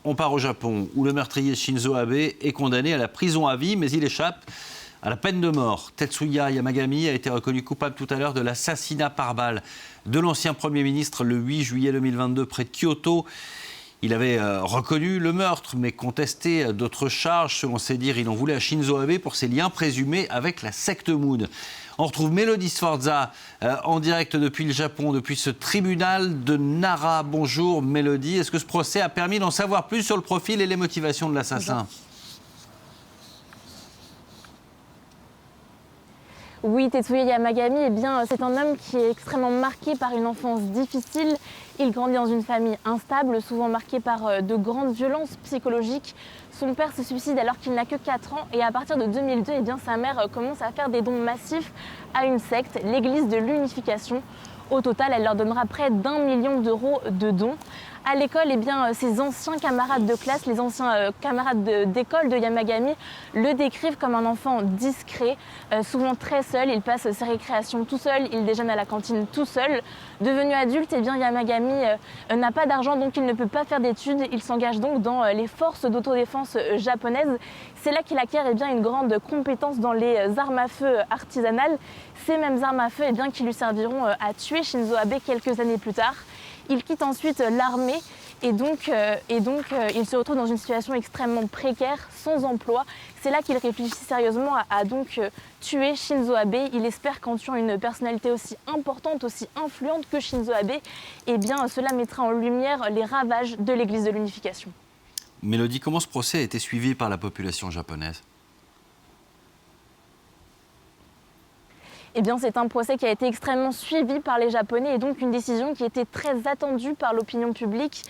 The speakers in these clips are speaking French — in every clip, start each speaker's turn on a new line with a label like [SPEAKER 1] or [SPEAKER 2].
[SPEAKER 1] on part au Japon, où le meurtrier Shinzo Abe est condamné à la prison à vie, mais il échappe à la peine de mort. Tetsuya Yamagami a été reconnu coupable tout à l'heure de l'assassinat par balle de l'ancien Premier ministre le 8 juillet 2022 près de Kyoto. Il avait reconnu le meurtre, mais contesté d'autres charges. Selon ses dires, il en voulait à Shinzo Abe pour ses liens présumés avec la secte Moon. On retrouve Mélodie Sforza en direct depuis le Japon, depuis ce tribunal de Nara. Bonjour Mélodie, est-ce que ce procès a permis d'en savoir plus sur le profil et les motivations de l'assassin ?
[SPEAKER 2] Oui, Tetsuya Yamagami, c'est un homme qui est extrêmement marqué par une enfance difficile. Il grandit dans une famille instable, souvent marquée par de grandes violences psychologiques. Son père se suicide alors qu'il n'a que 4 ans et à partir de 2002, sa mère commence à faire des dons massifs à une secte, l'Église de l'Unification. Au total, elle leur donnera près d'1 million d'euros de dons. À l'école, ses anciens camarades de classe, les anciens camarades d'école de Yamagami, le décrivent comme un enfant discret, souvent très seul. Il passe ses récréations tout seul, il déjeune à la cantine tout seul. Devenu adulte, Yamagami n'a pas d'argent, donc il ne peut pas faire d'études. Il s'engage donc dans les forces d'autodéfense japonaises. C'est là qu'il acquiert une grande compétence dans les armes à feu artisanales. Ces mêmes armes à feu qui lui serviront à tuer Shinzo Abe quelques années plus tard. Il quitte ensuite l'armée et donc il se retrouve dans une situation extrêmement précaire, sans emploi. C'est là qu'il réfléchit sérieusement à tuer Shinzo Abe. Il espère qu'en tuant une personnalité aussi importante, aussi influente que Shinzo Abe, cela mettra en lumière les ravages de l'Église de l'Unification.
[SPEAKER 1] Mélodie, comment ce procès a été suivi par la population japonaise ?
[SPEAKER 2] C'est un procès qui a été extrêmement suivi par les Japonais et donc une décision qui était très attendue par l'opinion publique.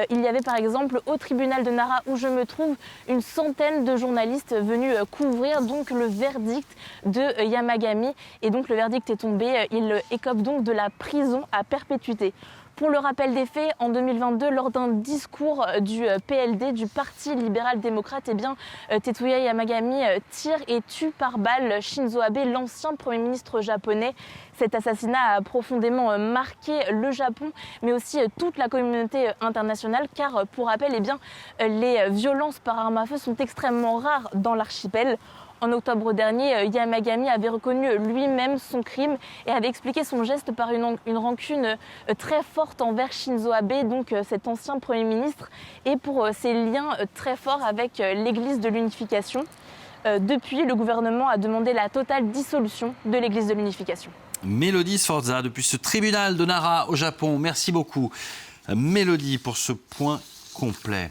[SPEAKER 2] Il y avait par exemple au tribunal de Nara où je me trouve une centaine de journalistes venus couvrir donc le verdict de Yamagami et donc le verdict est tombé, il écope donc de la prison à perpétuité. Pour le rappel des faits, en 2022, lors d'un discours du PLD, du Parti libéral-démocrate, Tetsuya Yamagami tire et tue par balle Shinzo Abe, l'ancien Premier ministre japonais. Cet assassinat a profondément marqué le Japon, mais aussi toute la communauté internationale, car pour rappel, les violences par arme à feu sont extrêmement rares dans l'archipel. En octobre dernier, Yamagami avait reconnu lui-même son crime et avait expliqué son geste par une rancune très forte envers Shinzo Abe, donc cet ancien Premier ministre, et pour ses liens très forts avec l'Église de l'Unification. Depuis, le gouvernement a demandé la totale dissolution de l'Église de l'Unification.
[SPEAKER 1] Mélodie Sforza, depuis ce tribunal de Nara au Japon. Merci beaucoup, Mélodie, pour ce point complet.